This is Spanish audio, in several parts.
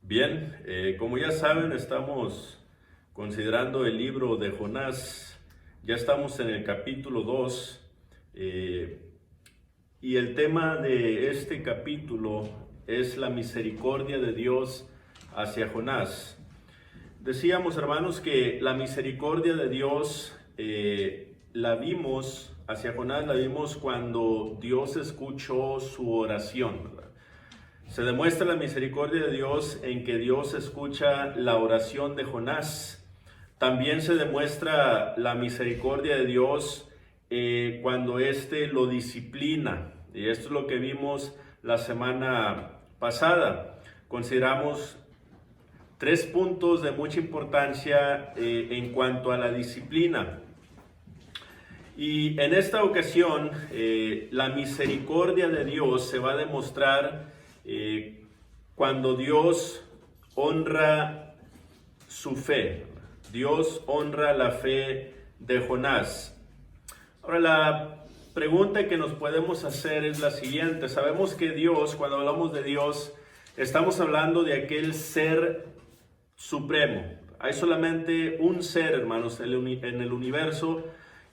Bien, como ya saben, estamos considerando el libro de Jonás. Ya estamos en el capítulo 2 y el tema de este capítulo es la misericordia de Dios hacia Jonás. Decíamos, hermanos, que la misericordia de Dios la vimos hacia Jonás, la vimos cuando Dios escuchó su oración, ¿verdad? Se demuestra la misericordia de Dios en que Dios escucha la oración de Jonás. También se demuestra la misericordia de Dios cuando éste lo disciplina. Y esto es lo que vimos la semana pasada. Consideramos 3 puntos de mucha importancia en cuanto a la disciplina. Y en esta ocasión, la misericordia de Dios se va a demostrar cuando Dios honra su fe. Dios honra la fe de Jonás. Ahora, la pregunta que nos podemos hacer es la siguiente. Sabemos que Dios, cuando hablamos de Dios, estamos hablando de aquel ser supremo. Hay solamente un ser, hermanos, en el universo,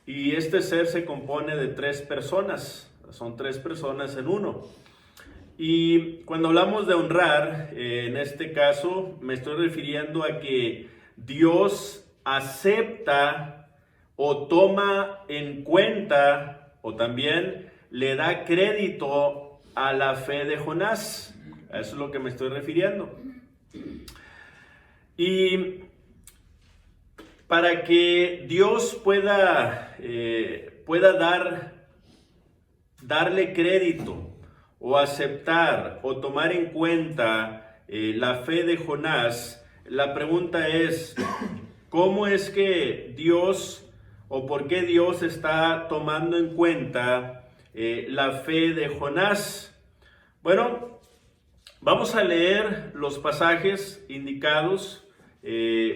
y este ser se compone de 3 personas. Son 3 personas en uno. Y cuando hablamos de honrar, en este caso me estoy refiriendo a que Dios acepta o toma en cuenta o también le da crédito a la fe de Jonás. A eso es lo que me estoy refiriendo. Y para que Dios pueda darle crédito o aceptar o tomar en cuenta la fe de Jonás, la pregunta es, ¿cómo es que Dios o por qué Dios está tomando en cuenta la fe de Jonás? Bueno, vamos a leer los pasajes indicados,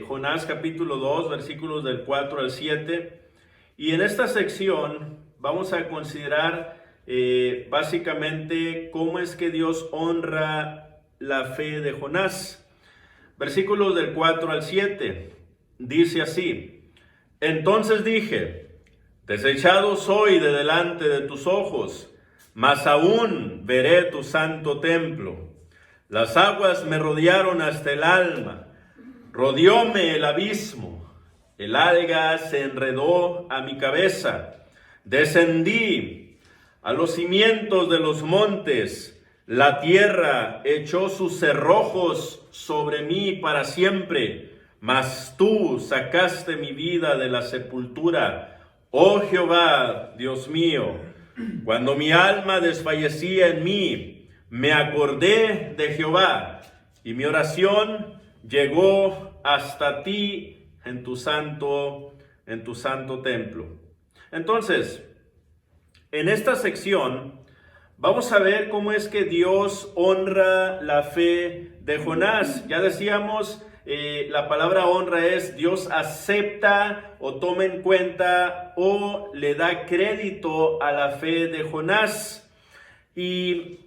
Jonás capítulo 2, versículos del 4 al 7, y en esta sección vamos a considerar básicamente cómo es que Dios honra la fe de Jonás. Versículos del 4 al 7 dice así: Entonces dije, desechado soy de delante de tus ojos, mas aún veré tu santo templo. Las aguas me rodearon hasta el alma, rodeóme el abismo, el alga se enredó a mi cabeza, descendí a los cimientos de los montes, la tierra echó sus cerrojos sobre mí para siempre, mas tú sacaste mi vida de la sepultura, oh Jehová, Dios mío. Cuando mi alma desfallecía en mí, me acordé de Jehová, y mi oración llegó hasta ti en tu santo templo. Entonces, en esta sección vamos a ver cómo es que Dios honra la fe de Jonás. Ya decíamos, la palabra honra es Dios acepta o toma en cuenta o le da crédito a la fe de Jonás. Y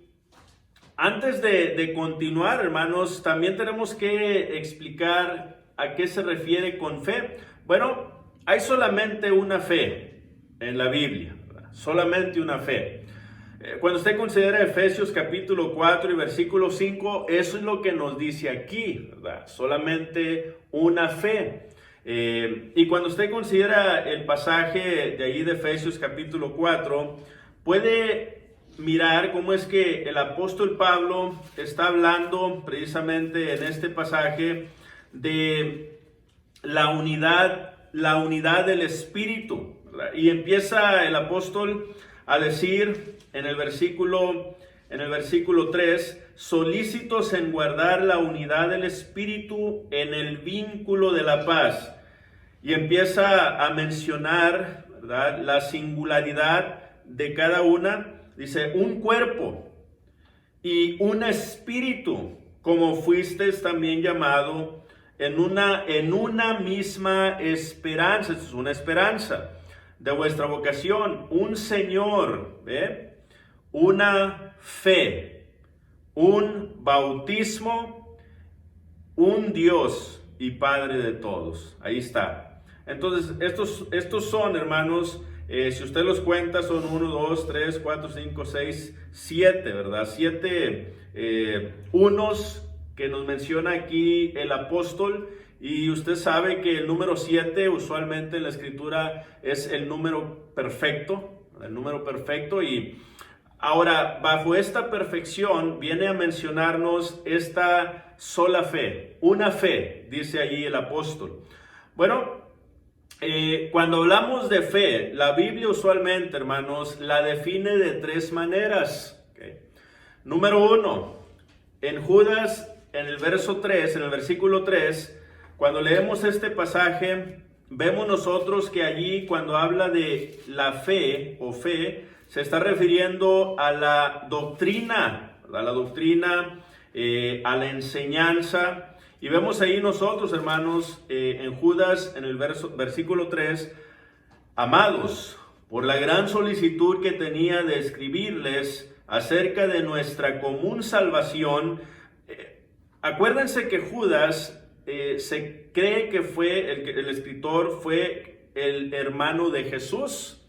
antes de continuar, hermanos, también tenemos que explicar a qué se refiere con fe. Bueno, hay solamente una fe en la Biblia. Solamente una fe. Cuando usted considera Efesios capítulo 4 y versículo 5, eso es lo que nos dice aquí, ¿verdad? Solamente una fe. Y cuando usted considera el pasaje de ahí de Efesios capítulo 4, puede mirar cómo es que el apóstol Pablo está hablando precisamente en este pasaje de la unidad del Espíritu. Y empieza el apóstol a decir en el versículo 3, solícitos en guardar la unidad del Espíritu en el vínculo de la paz. Y empieza a mencionar, ¿verdad?, la singularidad de cada una. Dice, un cuerpo y un espíritu, como fuisteis también llamado en una misma esperanza. Esto es una esperanza de vuestra vocación, un Señor, una fe, un bautismo un Dios y Padre de todos. Ahí está. Entonces, estos son, hermanos, si usted los cuenta, son 1, 2, 3, 4, 5, 6, 7, ¿verdad? 7 unos que nos menciona aquí el apóstol. Y usted sabe que el número 7 usualmente en la escritura es el número perfecto. Y ahora, bajo esta perfección viene a mencionarnos esta sola fe, una fe, dice allí el apóstol. Bueno, cuando hablamos de fe, la Biblia usualmente, hermanos, la define de 3 maneras. ¿Okay? Número 1, en Judas, en el versículo 3, cuando leemos este pasaje, vemos nosotros que allí cuando habla de la fe o fe, se está refiriendo a la doctrina, a la enseñanza. Y vemos ahí nosotros, hermanos, en Judas, en el versículo 3, amados, por la gran solicitud que tenía de escribirles acerca de nuestra común salvación. Acuérdense que Judas se cree que el escritor fue el hermano de Jesús.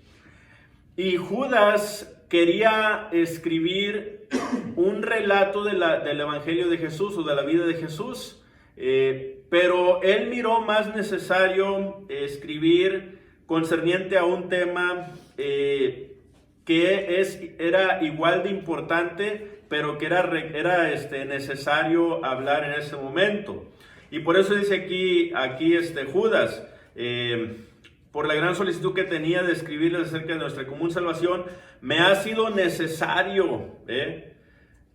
Y Judas quería escribir un relato del evangelio de Jesús o de la vida de Jesús. Pero él miró más necesario escribir concerniente a un tema que era igual de importante, pero que era necesario hablar en ese momento. Y por eso dice aquí Judas, por la gran solicitud que tenía de escribirles acerca de nuestra común salvación, me ha sido necesario,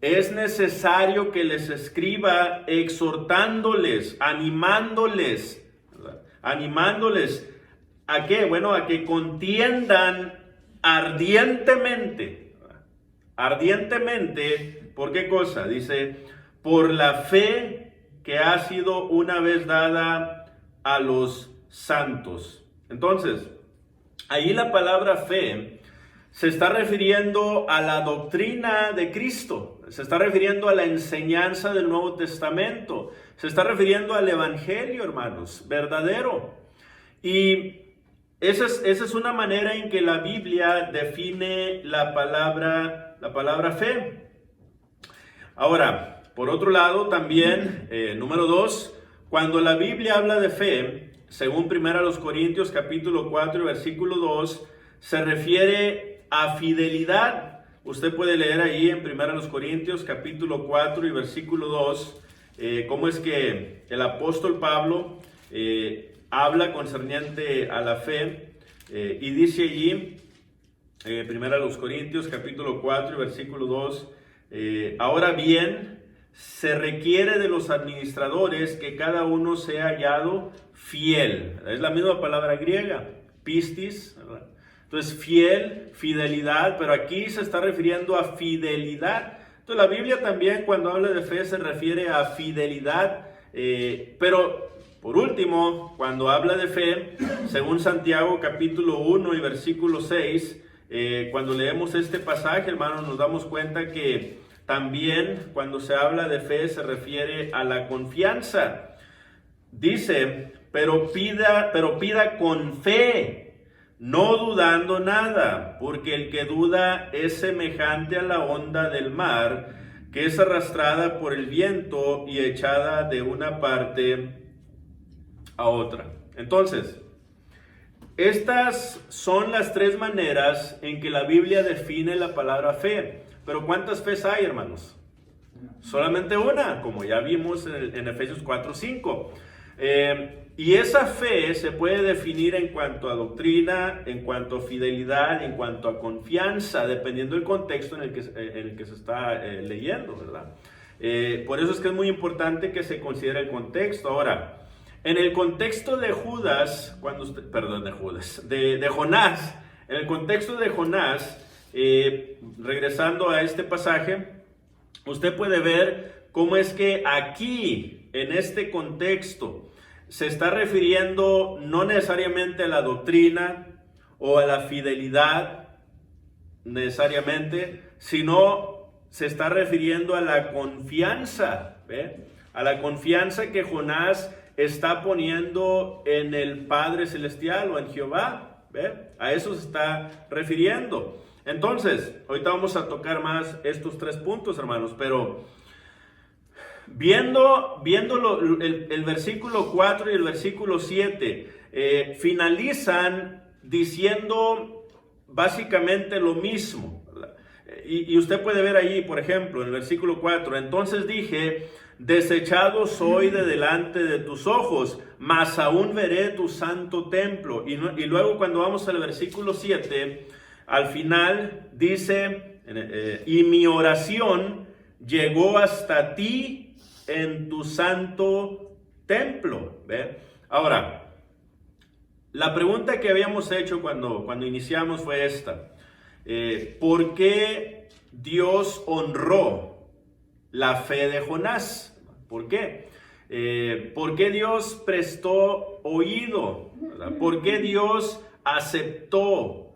es necesario que les escriba exhortándoles, animándoles, ¿a qué? Bueno, a que contiendan ardientemente, ¿por qué cosa? Dice, por la fe que ha sido una vez dada a los santos. Entonces, ahí la palabra fe se está refiriendo a la doctrina de Cristo, se está refiriendo a la enseñanza del Nuevo Testamento, se está refiriendo al Evangelio, hermanos, verdadero. Y esa es una manera en que la Biblia define la palabra fe. Ahora, por otro lado, también, número 2, cuando la Biblia habla de fe, según 1 Corintios capítulo 4, versículo 2, se refiere a fidelidad. Usted puede leer ahí en 1 Corintios capítulo 4 y versículo 2, cómo es que el apóstol Pablo habla concerniente a la fe, y dice allí, 1 Corintios capítulo 4 y versículo 2, ahora bien, se requiere de los administradores que cada uno sea hallado fiel. Es la misma palabra griega, pistis, ¿verdad? Entonces, fidelidad, pero aquí se está refiriendo a fidelidad. Entonces, la Biblia también cuando habla de fe se refiere a fidelidad, pero por último, cuando habla de fe, según Santiago capítulo 1 y versículo 6, cuando leemos este pasaje, hermanos, nos damos cuenta que también cuando se habla de fe se refiere a la confianza. Dice, pero pida con fe, no dudando nada, porque el que duda es semejante a la onda del mar, que es arrastrada por el viento y echada de una parte a otra. Entonces, estas son las 3 maneras en que la Biblia define la palabra fe. Pero ¿cuántas fes hay, hermanos? Solamente una, como ya vimos en Efesios 4:5. Y esa fe se puede definir en cuanto a doctrina, en cuanto a fidelidad, en cuanto a confianza, dependiendo del contexto en el que se está leyendo, ¿verdad? Por eso es que es muy importante que se considere el contexto. Ahora, en el contexto de Jonás, en el contexto de Jonás, regresando a este pasaje, usted puede ver cómo es que aquí, en este contexto, se está refiriendo no necesariamente a la doctrina o a la fidelidad necesariamente, sino se está refiriendo a la confianza, ¿ve? a la confianza que Jonás está poniendo en el Padre Celestial o en Jehová. ¿Ve? A eso se está refiriendo. Entonces, ahorita vamos a tocar más estos 3 puntos, hermanos, pero viendo el versículo 4 y el versículo 7, finalizan diciendo básicamente lo mismo. Y usted puede ver ahí, por ejemplo, en el versículo 4, entonces dije, desechado soy de delante de tus ojos, mas aún veré tu santo templo. Y luego cuando vamos al versículo 7, al final dice, y mi oración llegó hasta ti en tu santo templo. ¿Ve? Ahora, la pregunta que habíamos hecho cuando iniciamos fue esta. ¿Por qué Dios honró la fe de Jonás? ¿Por qué? ¿Por qué Dios prestó oído? ¿Verdad? ¿Por qué Dios aceptó,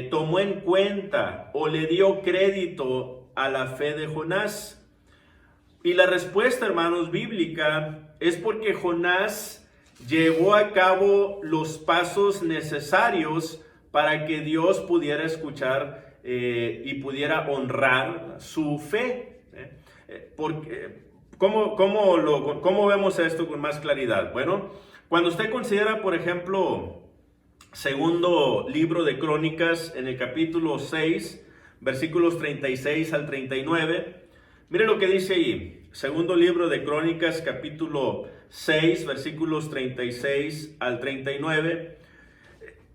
tomó en cuenta o le dio crédito a la fe de Jonás? Y la respuesta, hermanos, bíblica es porque Jonás llevó a cabo los pasos necesarios para que Dios pudiera escuchar y pudiera honrar su fe. ¿Cómo vemos esto con más claridad? Bueno, cuando usted considera, por ejemplo, segundo libro de Crónicas, en el capítulo 6, versículos 36 al 39, mire lo que dice ahí. Segundo libro de Crónicas, capítulo 6, versículos 36 al 39.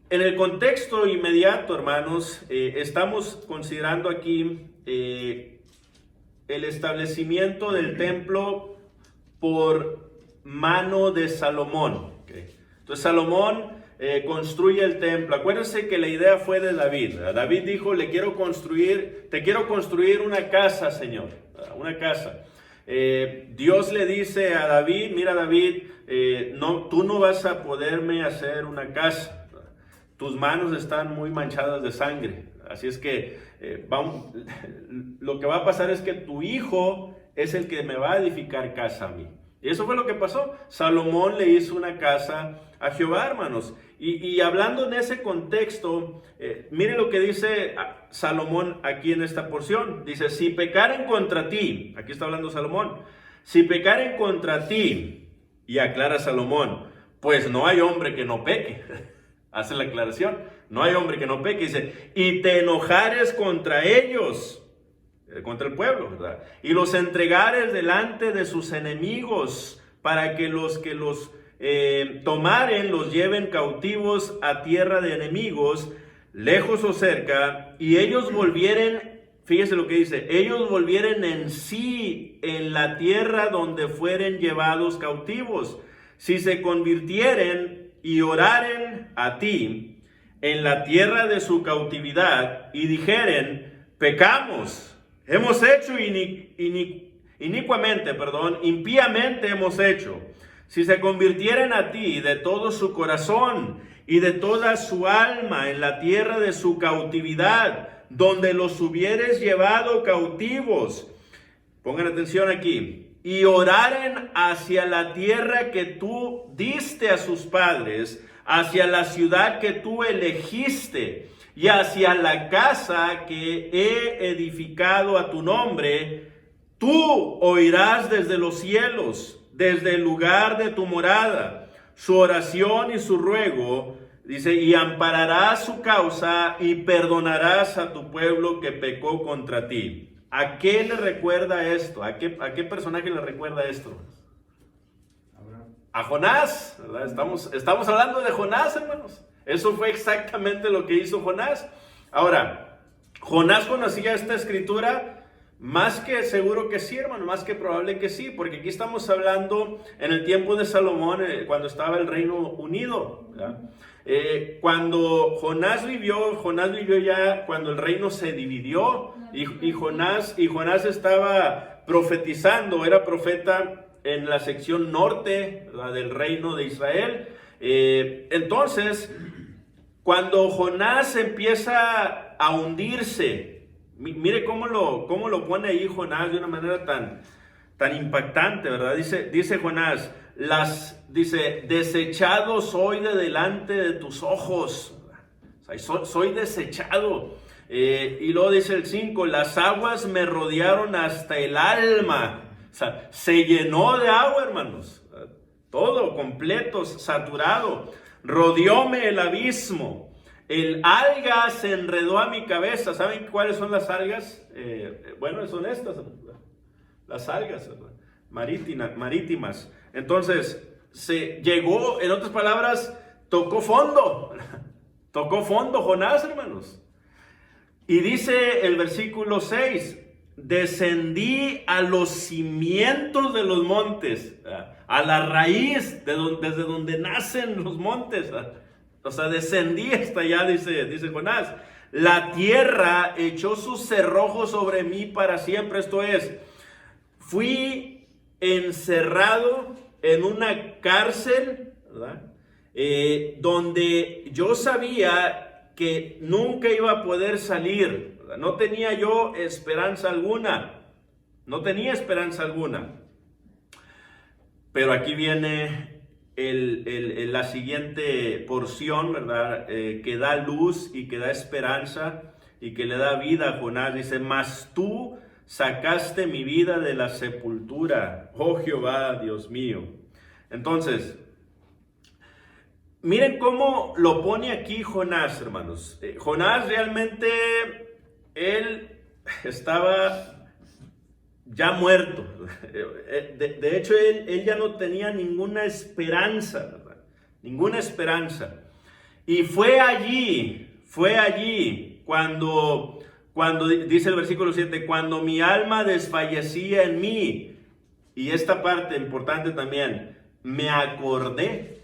En el contexto inmediato, hermanos, estamos considerando aquí el establecimiento del templo por mano de Salomón. ¿Okay? Entonces Salomón construye el templo. Acuérdense que la idea fue de David. David dijo, te quiero construir una casa, Señor, una casa. Dios le dice a David, mira David, tú no vas a poderme hacer una casa. Tus manos están muy manchadas de sangre. Así es que lo que va a pasar es que tu hijo es el que me va a edificar casa a mí. Y eso fue lo que pasó. Salomón le hizo una casa a Jehová, hermanos. Y hablando en ese contexto, mire lo que dice Salomón aquí en esta porción. Dice, si pecaren contra ti, aquí está hablando Salomón, si pecaren contra ti, y aclara Salomón, pues no hay hombre que no peque. Hace la aclaración, no hay hombre que no peque, dice, y te enojares contra ellos, contra el pueblo, ¿verdad? Y los entregares delante de sus enemigos, para que los tomaren, los lleven cautivos a tierra de enemigos, lejos o cerca, y ellos volvieren, fíjese lo que dice, ellos volvieren en sí en la tierra donde fueren llevados cautivos, si se convirtieren y oraren a ti en la tierra de su cautividad y dijeren, pecamos, hemos hecho impíamente hemos hecho. Si se convirtieren a ti de todo su corazón y de toda su alma en la tierra de su cautividad, donde los hubieres llevado cautivos, pongan atención aquí, y oraren hacia la tierra que tú diste a sus padres, hacia la ciudad que tú elegiste, y hacia la casa que he edificado a tu nombre, tú oirás desde los cielos, desde el lugar de tu morada, su oración y su ruego, dice, y ampararás su causa y perdonarás a tu pueblo que pecó contra ti. ¿A qué le recuerda esto? ¿A qué personaje le recuerda esto? A Jonás, ¿verdad? Estamos hablando de Jonás, hermanos. Eso fue exactamente lo que hizo Jonás. Ahora, ¿Jonás conocía esta escritura? Más que seguro que sí, hermano, más que probable que sí, porque aquí estamos hablando en el tiempo de Salomón, cuando estaba el Reino Unido, ¿verdad? Cuando Jonás vivió ya cuando el reino se dividió y Jonás estaba profetizando, era profeta en la sección norte, la del reino de Israel. Entonces, cuando Jonás empieza a hundirse, mire cómo lo pone ahí Jonás de una manera tan impactante, ¿verdad? Dice Jonás, dice, desechado soy de delante de tus ojos. O sea, soy desechado. Y luego dice el 5, las aguas me rodearon hasta el alma. O sea, se llenó de agua, hermanos. Todo completo, saturado. Rodeóme el abismo. El alga se enredó a mi cabeza. ¿Saben cuáles son las algas? Bueno, son estas, las algas marítimas. Entonces, se llegó, en otras palabras, tocó fondo. Tocó fondo Jonás, hermanos. Y dice el versículo 6, descendí a los cimientos de los montes, a la raíz, desde donde nacen los montes. O sea, descendí hasta allá, dice Jonás. La tierra echó sus cerrojos sobre mí para siempre. Esto es, fui encerrado en una cárcel, ¿verdad? Donde yo sabía que nunca iba a poder salir, ¿verdad? No tenía yo esperanza alguna. No tenía esperanza alguna. Pero aquí viene la siguiente porción, ¿verdad? Que da luz y que da esperanza y que le da vida a Jonás. Dice, mas tú sacaste mi vida de la sepultura, oh Jehová, Dios mío. Entonces, miren cómo lo pone aquí Jonás, hermanos. Jonás realmente, él estaba ya muerto. De hecho, él ya no tenía ninguna esperanza, ¿verdad? Ninguna esperanza. Y fue allí cuando dice el versículo 7, cuando mi alma desfallecía en mí. Y esta parte importante también, me acordé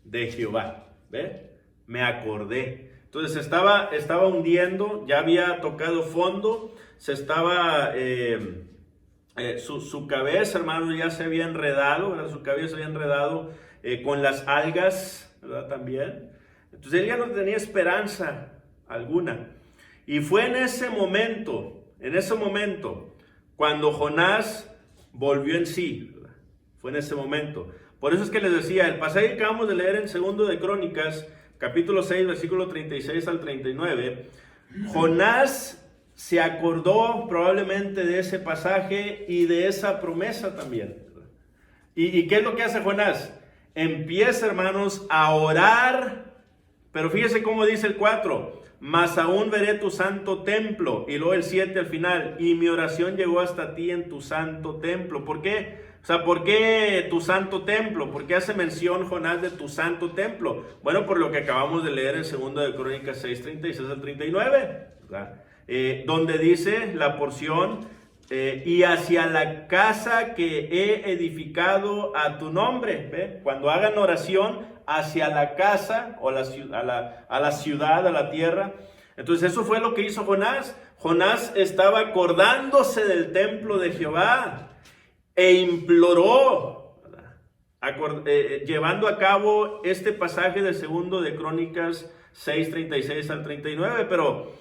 de Jehová. ¿Ve? Me acordé. Entonces estaba hundiendo, ya había tocado fondo, se estaba, su cabeza, hermanos, ya se había enredado, ¿verdad? Su cabeza se había enredado con las algas, ¿verdad? También. Entonces él ya no tenía esperanza alguna. Y fue en ese momento, cuando Jonás volvió en sí, ¿verdad? Fue en ese momento. Por eso es que les decía, el pasaje que acabamos de leer en 2 de Crónicas, capítulo 6, versículo 36 al 39, Jonás se acordó probablemente de ese pasaje y de esa promesa también. ¿Y qué es lo que hace Jonás? Empieza, hermanos, a orar, pero fíjese cómo dice el 4, mas aún veré tu santo templo, y luego el 7 al final, y mi oración llegó hasta ti en tu santo templo. ¿Por qué? O sea, ¿por qué tu santo templo? ¿Por qué hace mención Jonás de tu santo templo? Bueno, por lo que acabamos de leer en 2 de Crónicas 6, 36 al 39, ¿verdad? Donde dice la porción, y hacia la casa que he edificado a tu nombre. ¿Ve? Cuando hagan oración hacia la casa o a la ciudad, a la tierra. Entonces eso fue lo que hizo Jonás. Jonás estaba acordándose del templo de Jehová e imploró, llevando a cabo este pasaje de 2 de Crónicas 6, 36 al 39. Pero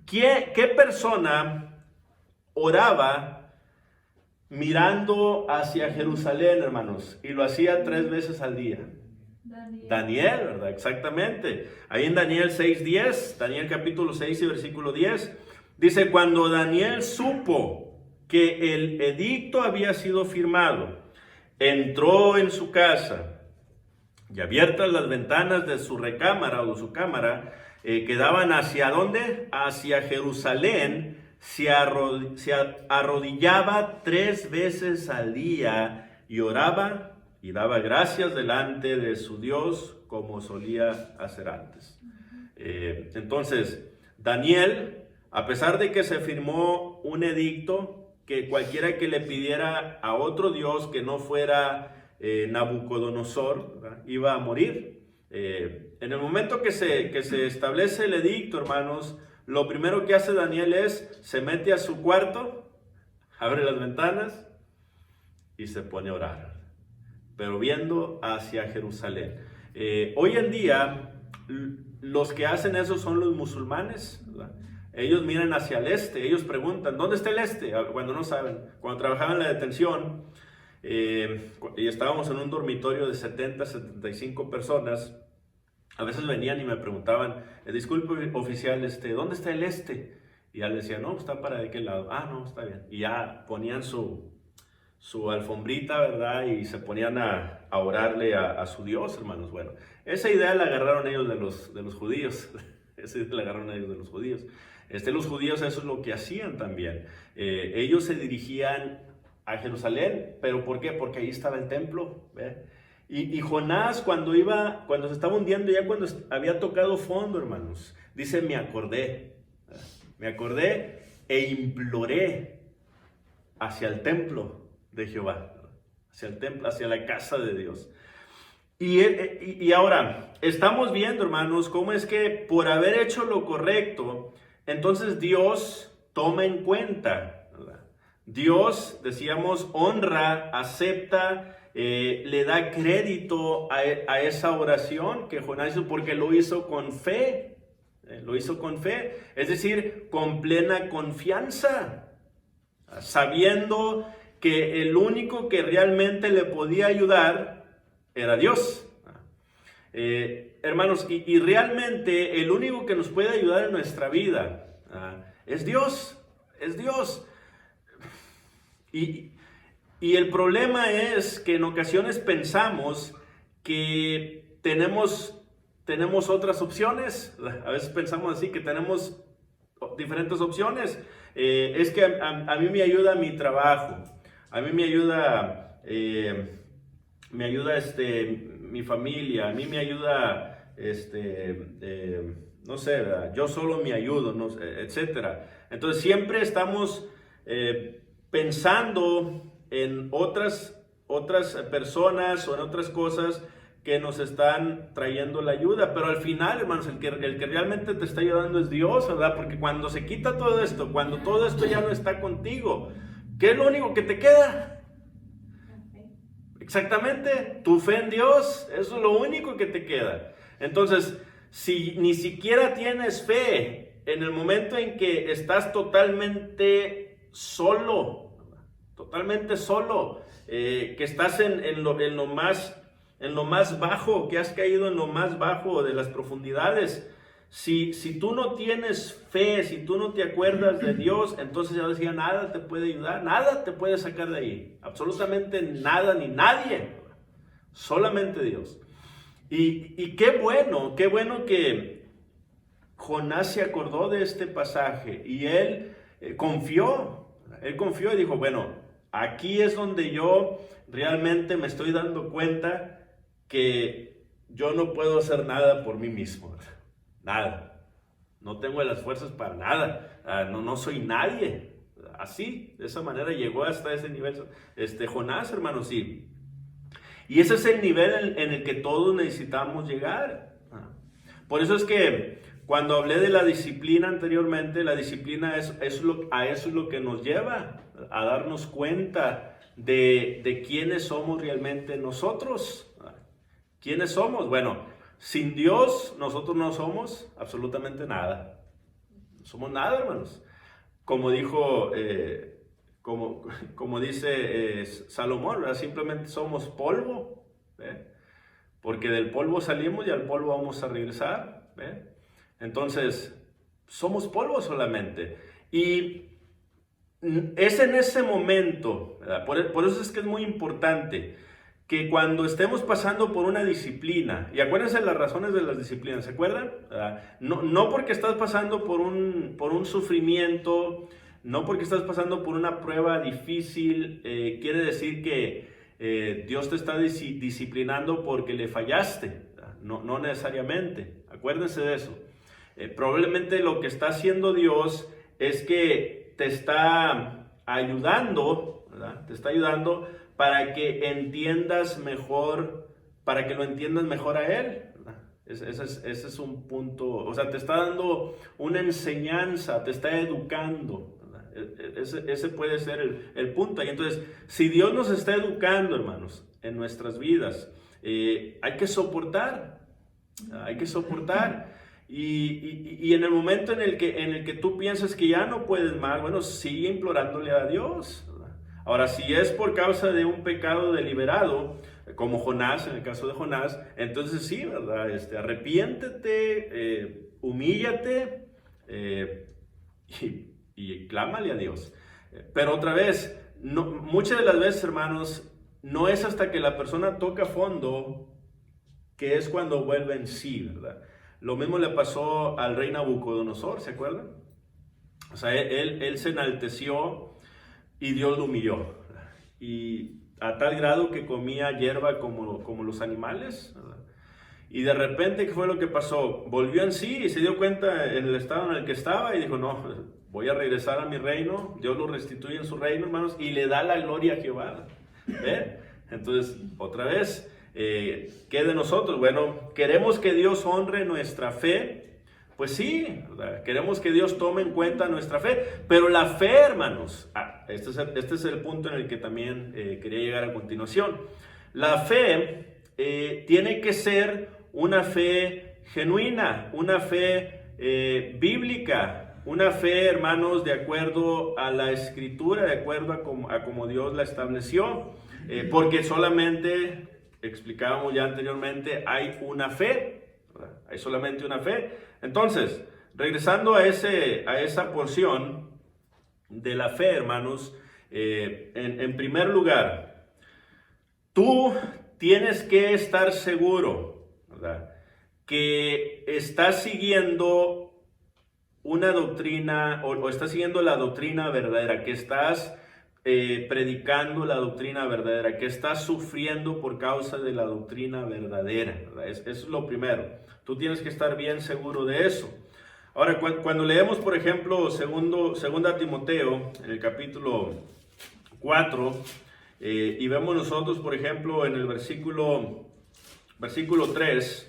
¿qué persona oraba mirando hacia Jerusalén, hermanos? Y lo hacía 3 veces al día. Daniel, ¿verdad? Exactamente. Ahí en Daniel 6:10, Daniel capítulo 6 y versículo 10, dice, cuando Daniel supo que el edicto había sido firmado, entró en su casa y abiertas las ventanas de su recámara o de su cámara, que daban hacia ¿dónde? Hacia Jerusalén, se arrodillaba 3 veces al día y oraba y daba gracias delante de su Dios como solía hacer antes. Entonces, Daniel, a pesar de que se firmó un edicto que cualquiera que le pidiera a otro Dios que no fuera Nabucodonosor, ¿verdad?, iba a morir. En el momento que se establece el edicto, hermanos, lo primero que hace Daniel es, se mete a su cuarto, abre las ventanas y se pone a orar, pero viendo hacia Jerusalén. Hoy en día, los que hacen eso son los musulmanes, ¿verdad? ellos miran hacia el este, ellos preguntan, ¿dónde está el este? Cuando no saben. Cuando trabajaba en la detención y estábamos en un dormitorio de 70, 75 personas, a veces venían y me preguntaban, disculpe oficial, ¿dónde está el este? Y ya le decía, no, está para de qué lado. Ah, no, está bien. Y ya ponían su alfombrita, ¿verdad? Y se ponían a orarle a su Dios, hermanos. Bueno, esa idea la agarraron ellos de los judíos. Esa idea la agarraron ellos de los judíos. Los judíos eso es lo que hacían también. Ellos se dirigían a Jerusalén, ¿pero por qué? Porque ahí estaba el templo, ¿ve? Y Jonás cuando se estaba hundiendo, ya cuando había tocado fondo, hermanos, dice, me acordé e imploré hacia el templo de Jehová, hacia el templo, hacia la casa de Dios. Y ahora, estamos viendo, hermanos, cómo es que por haber hecho lo correcto, entonces Dios toma en cuenta, ¿verdad? Dios, decíamos, honra, acepta, le da crédito a esa oración que Jonás hizo porque lo hizo con fe. Lo hizo con fe, es decir, con plena confianza, sabiendo que el único que realmente le podía ayudar era Dios. Hermanos, y realmente el único que nos puede ayudar en nuestra vida es Dios, es Dios. Y el problema es que en ocasiones pensamos que tenemos otras opciones. A veces pensamos así, que tenemos diferentes opciones. Es que a mí me ayuda mi trabajo, a mí me ayuda mi familia, a mí me ayuda, no sé, ¿verdad? Yo solo me ayudo, no sé, etcétera. Entonces siempre estamos pensando en otras personas o en otras cosas que nos están trayendo la ayuda, pero al final, hermanos, el que realmente te está ayudando es Dios, ¿verdad? Porque cuando se quita todo esto, cuando todo esto ya no está contigo, ¿qué es lo único que te queda? Exactamente, tu fe en Dios, eso es lo único que te queda. Entonces, si ni siquiera tienes fe en el momento en que estás totalmente solo, que estás en lo más bajo, que has caído en lo más bajo de las profundidades, si tú no tienes fe, si tú no te acuerdas de Dios, entonces ya decía, nada te puede ayudar, nada te puede sacar de ahí, absolutamente nada ni nadie, solamente Dios. Y qué bueno que Jonás se acordó de este pasaje y él confió y dijo, bueno, aquí es donde yo realmente me estoy dando cuenta que yo no puedo hacer nada por mí mismo, nada, no tengo las fuerzas para nada, no soy nadie. Así, de esa manera llegó hasta ese nivel Jonás, hermanos, sí. Y ese es el nivel en el que todos necesitamos llegar. Por eso es que cuando hablé de la disciplina anteriormente, la disciplina a eso es lo que nos lleva, a darnos cuenta de quiénes somos realmente nosotros. ¿Quiénes somos? Bueno, sin Dios nosotros no somos absolutamente nada. No somos nada, hermanos. Como dijo, como dice Salomón, ¿verdad? Simplemente somos polvo, ¿ve? Porque del polvo salimos y al polvo vamos a regresar, ¿ve? Entonces, somos polvo solamente. Y es en ese momento, ¿verdad? Por eso es que es muy importante que cuando estemos pasando por una disciplina, y acuérdense las razones de las disciplinas, ¿se acuerdan? No porque estás pasando por un sufrimiento, no porque estás pasando por una prueba difícil, quiere decir que Dios te está disciplinando porque le fallaste, no necesariamente, acuérdense de eso. Probablemente lo que está haciendo Dios es que te está ayudando, ¿verdad? Te está ayudando para que entiendas mejor, para que lo entiendas mejor a Él. Ese es un punto, o sea, te está dando una enseñanza, te está educando. Ese puede ser el punto. Y entonces, si Dios nos está educando, hermanos, en nuestras vidas, hay que soportar. Y en el momento en el que tú piensas que ya no puedes más, bueno, sigue implorándole a Dios, ¿verdad? Ahora, si es por causa de un pecado deliberado, como Jonás, en el caso de Jonás, entonces sí, ¿verdad? Arrepiéntete, humíllate y clámale a Dios. Pero otra vez, no, muchas de las veces, hermanos, no es hasta que la persona toca fondo que es cuando vuelve en sí, ¿verdad? Lo mismo le pasó al rey Nabucodonosor, ¿se acuerdan? O sea, él se enalteció y Dios lo humilló. Y a tal grado que comía hierba como los animales, ¿verdad? Y de repente, ¿qué fue lo que pasó? Volvió en sí y se dio cuenta en el estado en el que estaba y dijo, no, voy a regresar a mi reino. Dios lo restituye en su reino, hermanos, y le da la gloria a Jehová. ¿Ve? Entonces, otra vez, ¿qué de nosotros? Bueno, ¿queremos que Dios honre nuestra fe? Pues sí, ¿verdad? Queremos que Dios tome en cuenta nuestra fe, pero la fe, hermanos, este es el punto en el que también quería llegar a continuación. La fe tiene que ser una fe genuina, una fe bíblica, una fe, hermanos, de acuerdo a la Escritura, de acuerdo a como Dios la estableció, porque solamente, explicábamos ya anteriormente, hay una fe, ¿verdad? Hay solamente una fe. Entonces, regresando a esa porción de la fe, hermanos, en primer lugar, tú tienes que estar seguro, ¿verdad?, que estás siguiendo una doctrina o estás siguiendo la doctrina verdadera, que estás predicando la doctrina verdadera, que estás sufriendo por causa de la doctrina verdadera, ¿verdad? Eso es lo primero. Tú tienes que estar bien seguro de eso. Ahora, cuando leemos, por ejemplo, segunda Timoteo, en el capítulo 4, y vemos nosotros, por ejemplo, en el versículo 3,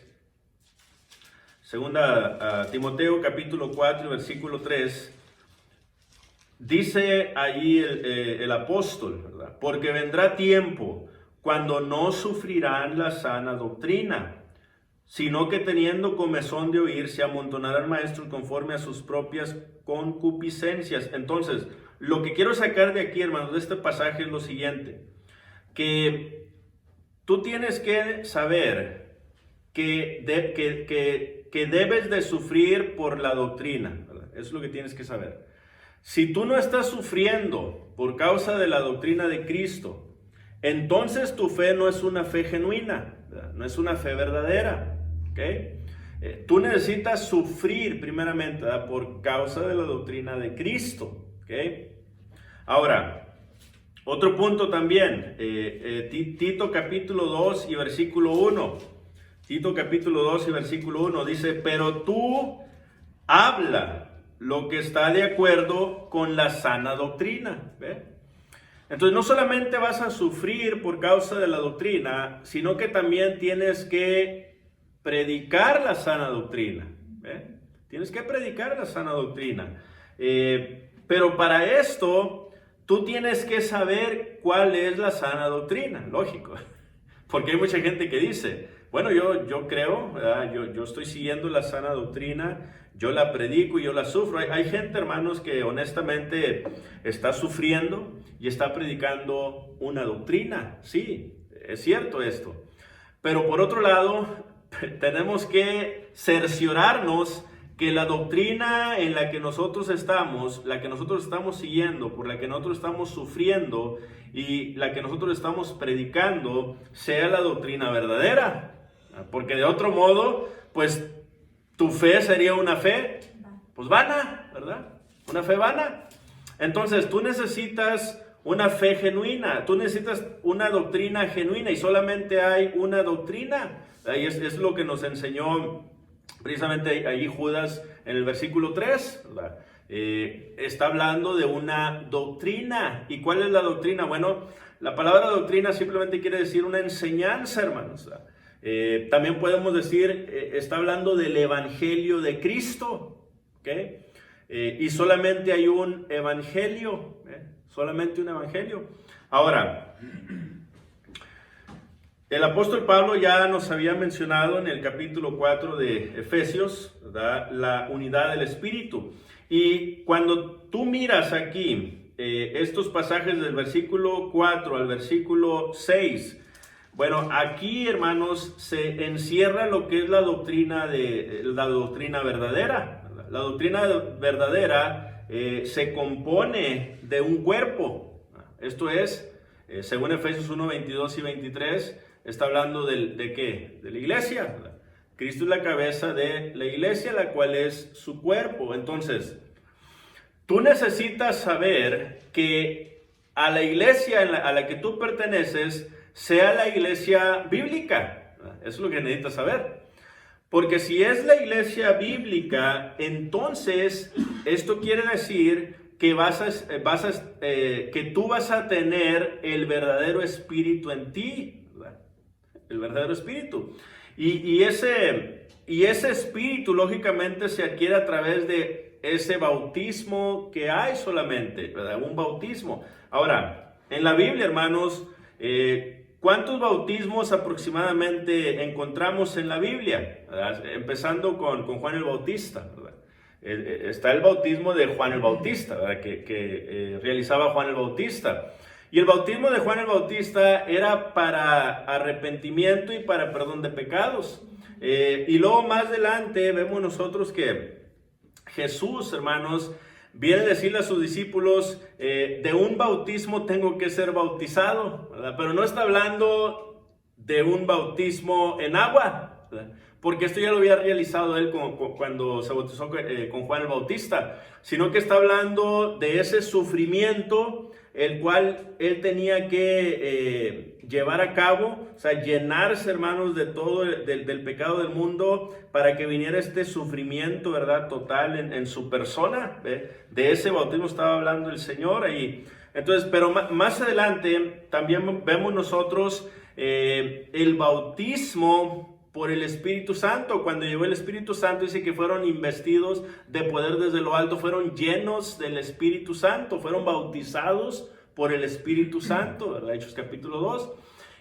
segunda Timoteo capítulo 4, versículo 3, dice allí el apóstol, ¿verdad? Porque vendrá tiempo cuando no sufrirán la sana doctrina, sino que teniendo comezón de oír, se amontonarán maestros conforme a sus propias concupiscencias. Entonces, lo que quiero sacar de aquí, hermanos, de este pasaje es lo siguiente, que tú tienes que saber que debes de sufrir por la doctrina, ¿verdad? Eso es lo que tienes que saber. Si tú no estás sufriendo por causa de la doctrina de Cristo, entonces tu fe no es una fe genuina, ¿verdad? No es una fe verdadera. ¿Okay? Tú necesitas sufrir primeramente, ¿verdad?, por causa de la doctrina de Cristo. ¿Okay? Ahora, otro punto también, Tito capítulo 2 y versículo 1. Tito capítulo 2 y versículo 1 dice, pero tú habla lo que está de acuerdo con la sana doctrina. ¿Ve? Entonces no solamente vas a sufrir por causa de la doctrina, sino que también tienes que predicar la sana doctrina. ¿Ve? Tienes que predicar la sana doctrina. Pero para esto, tú tienes que saber cuál es la sana doctrina, lógico. Porque hay mucha gente que dice, bueno, yo creo, ¿verdad? Yo estoy siguiendo la sana doctrina, yo la predico y yo la sufro. Hay gente, hermanos, que honestamente está sufriendo y está predicando una doctrina. Sí, es cierto esto. Pero por otro lado, tenemos que cerciorarnos que la doctrina en la que nosotros estamos, la que nosotros estamos siguiendo, por la que nosotros estamos sufriendo y la que nosotros estamos predicando, sea la doctrina verdadera. Porque de otro modo, pues tu fe sería una fe, pues vana, ¿verdad? Una fe vana. Entonces tú necesitas una fe genuina, tú necesitas una doctrina genuina y solamente hay una doctrina. Ahí es lo que nos enseñó precisamente ahí Judas en el versículo 3, ¿verdad? Está hablando de una doctrina. ¿Y cuál es la doctrina? Bueno, la palabra doctrina simplemente quiere decir una enseñanza, hermanos. También podemos decir, está hablando del evangelio de Cristo, ¿okay? Y solamente hay un evangelio, solamente un evangelio. Ahora, El apóstol Pablo ya nos había mencionado en el capítulo 4 de Efesios, ¿verdad?, la unidad del Espíritu. Y cuando tú miras aquí estos pasajes del versículo 4 al versículo 6, bueno, aquí, hermanos, se encierra lo que es la doctrina verdadera. La doctrina verdadera se compone de un cuerpo. Esto es, según Efesios 1, 22 y 23, está hablando ¿de qué? De la iglesia. Cristo es la cabeza de la iglesia, la cual es su cuerpo. Entonces, tú necesitas saber que a la iglesia a la que tú perteneces sea la iglesia bíblica. Eso es lo que necesitas saber. Porque si es la iglesia bíblica, entonces esto quiere decir que que tú vas a tener el verdadero espíritu en ti, ¿verdad? El verdadero espíritu. Y ese espíritu, lógicamente, se adquiere a través de ese bautismo que hay solamente, ¿verdad? Un bautismo. Ahora, en la Biblia, hermanos, ¿cuántos bautismos aproximadamente encontramos en la Biblia? ¿Verdad? Empezando con Juan el Bautista, ¿verdad? Está el bautismo de Juan el Bautista, ¿verdad?, que realizaba Juan el Bautista. Y el bautismo de Juan el Bautista era para arrepentimiento y para perdón de pecados. Y luego más adelante vemos nosotros que Jesús, hermanos, viene a decirle a sus discípulos, de un bautismo tengo que ser bautizado, ¿verdad? Pero no está hablando de un bautismo en agua, ¿verdad?, porque esto ya lo había realizado él cuando se bautizó con Juan el Bautista, sino que está hablando de ese sufrimiento el cual él tenía que llevar a cabo, o sea, llenarse, hermanos, de todo del pecado del mundo para que viniera este sufrimiento, ¿verdad?, total en su persona. De ese bautismo estaba hablando el Señor ahí. Entonces, pero más adelante también vemos nosotros el bautismo por el Espíritu Santo. Cuando llegó el Espíritu Santo, dice que fueron investidos de poder desde lo alto, fueron llenos del Espíritu Santo, fueron bautizados por el Espíritu Santo, ¿verdad? Hechos capítulo 2.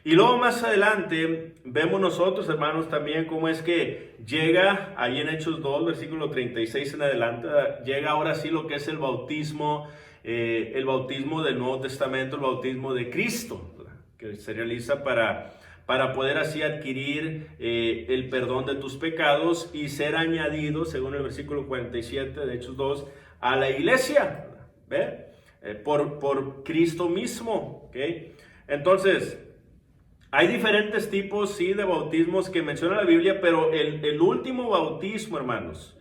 Y luego más adelante vemos nosotros, hermanos, también cómo es que llega ahí en Hechos 2, versículo 36 en adelante, ¿verdad?, llega ahora sí lo que es el bautismo del Nuevo Testamento, el bautismo de Cristo, ¿verdad?, que se realiza para poder así adquirir el perdón de tus pecados y ser añadido, según el versículo 47 de Hechos 2, a la iglesia, ¿ve? Por Cristo mismo, ¿ok? Entonces, hay diferentes tipos, sí, de bautismos que menciona la Biblia, pero el último bautismo, hermanos,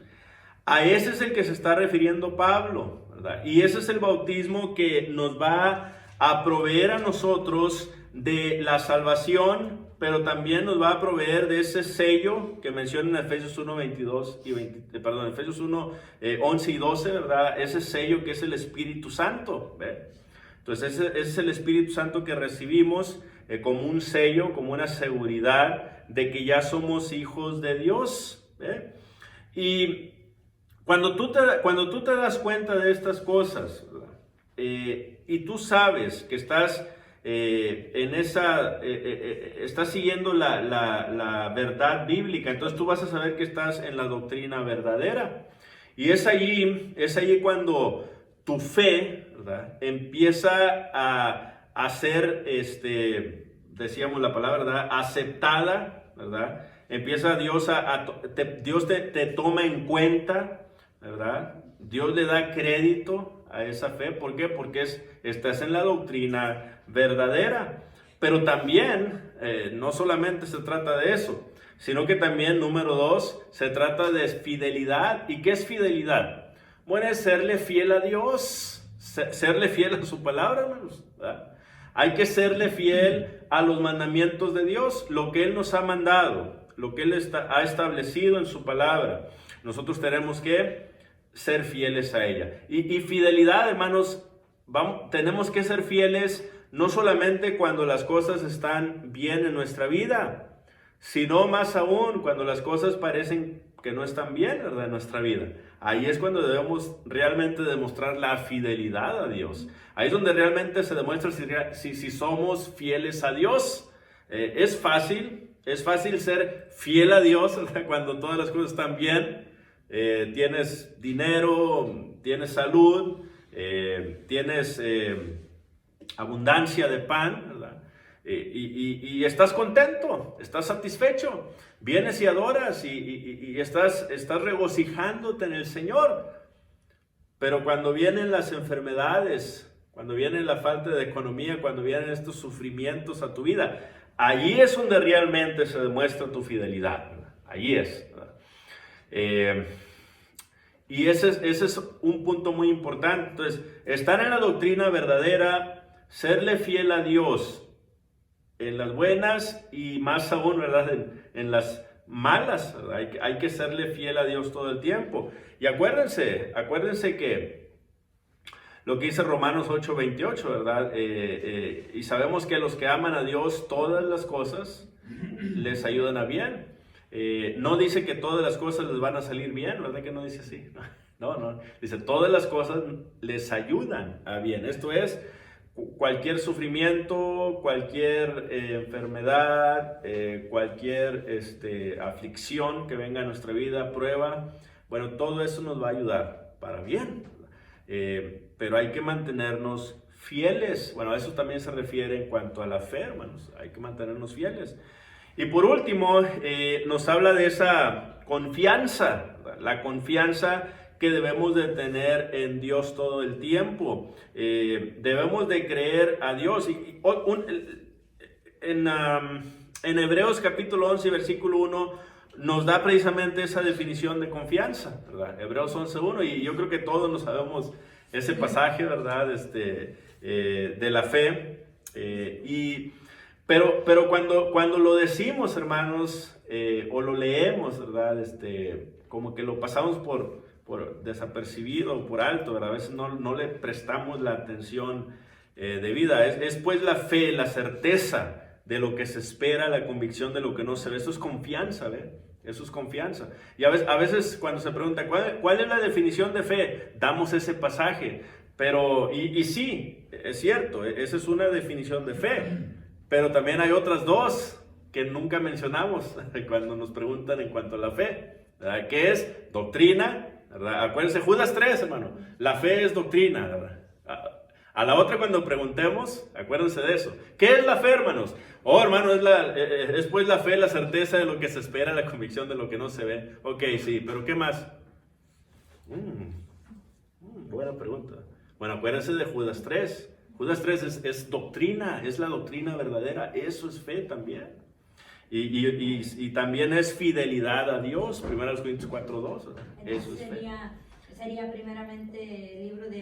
a ese es el que se está refiriendo Pablo, ¿verdad? Y ese es el bautismo que nos va a proveer a nosotros de la salvación, pero también nos va a proveer de ese sello que menciona en Efesios 1, 22 y Efesios 1, 11 y 12, ¿verdad? Ese sello que es el Espíritu Santo, ¿ve? Entonces ese es el Espíritu Santo que recibimos como un sello, como una seguridad de que ya somos hijos de Dios, ¿ve? Y cuando tú te das cuenta de estas cosas, ¿verdad?, y tú sabes que estás estás siguiendo la verdad bíblica, entonces tú vas a saber que estás en la doctrina verdadera. Y es allí cuando tu fe, ¿verdad?, empieza a ser, decíamos la palabra, ¿verdad?, aceptada, ¿verdad? Empieza Dios Dios te toma en cuenta, ¿verdad? Dios le da crédito a esa fe. ¿Por qué? Porque estás en la doctrina verdadera. Pero también, no solamente se trata de eso, sino que también, número 2, se trata de fidelidad. ¿Y qué es fidelidad? Bueno, es serle fiel a Dios, serle fiel a su palabra, hermanos, ¿verdad? Hay que serle fiel a los mandamientos de Dios, lo que Él nos ha mandado, lo que Él ha establecido en su palabra. Nosotros tenemos que ser fieles a ella. Y fidelidad, hermanos, tenemos que ser fieles no solamente cuando las cosas están bien en nuestra vida, sino más aún cuando las cosas parecen que no están bien, ¿verdad?, en nuestra vida. Ahí es cuando debemos realmente demostrar la fidelidad a Dios. Ahí es donde realmente se demuestra si somos fieles a Dios, Es fácil ser fiel a Dios, ¿verdad? Cuando todas las cosas están bien, tienes dinero, tienes salud, tienes abundancia de pan, ¿verdad? Y estás contento, estás satisfecho, vienes y adoras y estás regocijándote en el Señor. Pero cuando vienen las enfermedades, cuando viene la falta de economía, cuando vienen estos sufrimientos a tu vida, allí es donde realmente se demuestra tu fidelidad, ¿verdad? Allí es, ¿verdad? Y ese es un punto muy importante. Entonces, estar en la doctrina verdadera, serle fiel a Dios en las buenas y más aún, ¿verdad? En las malas, ¿verdad? Hay que serle fiel a Dios todo el tiempo. Y acuérdense que lo que dice Romanos 8:28, ¿verdad? Y sabemos que los que aman a Dios, todas las cosas les ayudan a bien. No dice que todas las cosas les van a salir bien, ¿verdad que no dice así? No, dice todas las cosas les ayudan a bien. Esto es, cualquier sufrimiento, cualquier enfermedad, cualquier aflicción que venga a nuestra vida, prueba, bueno, todo eso nos va a ayudar para bien. Pero hay que mantenernos fieles. Bueno, a eso también se refiere en cuanto a la fe, hermanos. Hay que mantenernos fieles. Y por último, nos habla de esa confianza, ¿verdad? La confianza que debemos de tener en Dios todo el tiempo. Debemos de creer a Dios. En Hebreos capítulo 11, versículo 1, nos da precisamente esa definición de confianza, ¿verdad? Hebreos 11:1, y yo creo que todos nos sabemos ese pasaje, ¿verdad? De la fe. Pero cuando lo decimos, hermanos, o lo leemos, ¿verdad? Como que lo pasamos por desapercibido o por alto, ¿verdad? A veces no le prestamos la atención debida. Es pues la fe, la certeza de lo que se espera, la convicción de lo que no se ve. Eso es confianza, ¿ve? Eso es confianza. Y a veces cuando se pregunta, ¿cuál es la definición de fe? Damos ese pasaje. Pero, y sí, es cierto, esa es una definición de fe. Pero también hay otras dos que nunca mencionamos cuando nos preguntan en cuanto a la fe, ¿verdad? ¿Qué es? Doctrina, ¿verdad? Acuérdense, Judas 3, hermano. La fe es doctrina, ¿verdad? A la otra cuando preguntemos, acuérdense de eso. ¿Qué es la fe, hermanos? Oh, hermano, es pues la fe, la certeza de lo que se espera, la convicción de lo que no se ve. Ok, sí, pero ¿qué más? Buena pregunta. Bueno, acuérdense de Judas 3. Judas 3 es doctrina, es la doctrina verdadera. Eso es fe también. Y también es fidelidad a Dios. 1 Corintios 4:2. Eso es fe. Sería primeramente el libro de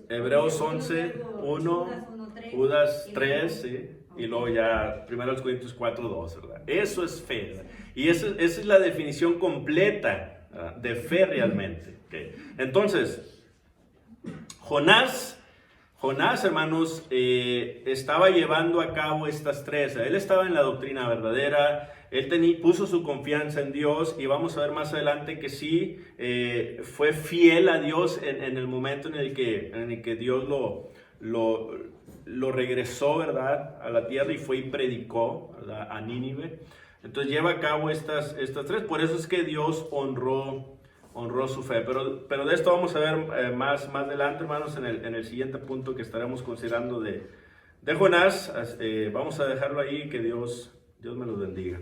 Hebreos 11:1, Judas 3, ¿sí? Y luego ya 1 Corintios 4:2, ¿verdad? Eso es fe, ¿verdad? Y esa es la definición completa, ¿verdad?, de fe realmente. ¿Okay? Entonces, Jonás, hermanos, estaba llevando a cabo estas tres. Él estaba en la doctrina verdadera, él puso su confianza en Dios, y vamos a ver más adelante que sí, fue fiel a Dios en el momento en el que Dios lo regresó, ¿verdad?, a la tierra, y fue y predicó, ¿verdad?, a Nínive. Entonces lleva a cabo estas tres. Por eso es que Dios honró su fe. Pero de esto vamos a ver más adelante, hermanos, en el siguiente punto que estaremos considerando de Jonás. Vamos a dejarlo ahí. Que Dios me los bendiga.